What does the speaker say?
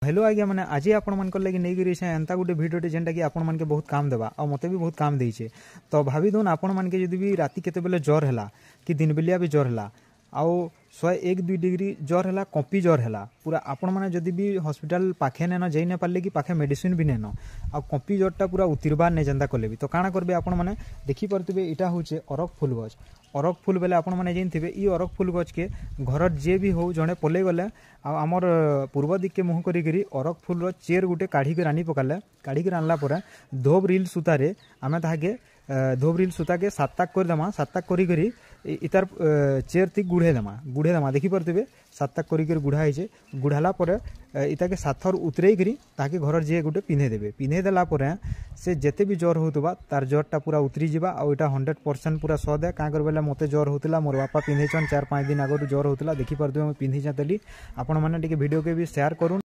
Hello आज्ञा मैंने आज आपण मान लगे नहीं करी एंता गोटे भिडियोटे जेनटा कि आपण मान बहुत काम देवा आ मते भी बहुत काम देइछे। तो भाभी दोन आपण मान के जदि भी राति केते बेले ज्वर हैला कि दिन बेलिया भी ज्वर हैला आउ 101-2 डिग्री ज्वर हैला कंपी ज्वर हैला पूरा आपण माने जदि भी हॉस्पिटल पाखे नेन जाई न पाले कि पाखे मेडिसिन भी नेन आ कंपी ज्वरटा पूरा उतिरबार ने जेंदा कले भी तो काना करबे आपण माने देखि परतबे इटा होचे अरक फूल गछ। अरक फूल बेले आपण माने जानथिबे ई अरक फूल गछ के घर जे भी हो जणे पले गले आमर पूर्व दिक के मुह करी करी अरक फूल रो चेर गुटे काढ़ी के रानी पकाले काढ़ी के रानला परे धोब रिल सुतारे आमे ताके धोब रिल सुता के सातक कर दमा सातक करी करी इतार चेर ती गुढ़े दमा देखि परतबे सातक करी करी गुढ़ा हिचे गुढ़ाला परे इता के साथर उतरे करी ताके घर जे गुटे पिन्हे देला परे से जेते भी ज्वर होतबा तार ज्वरटा पूरा उतरी जिबा आ ओटा 100% पूरा सद है का करबेला मते ज्वर होतला मोर बापा पिन्हेचन 4-5 दिन आगु ज्वर होतला देखि परतबे हम पिन्हि जातली आपण माने टिके वीडियो के भी शेयर करूँ।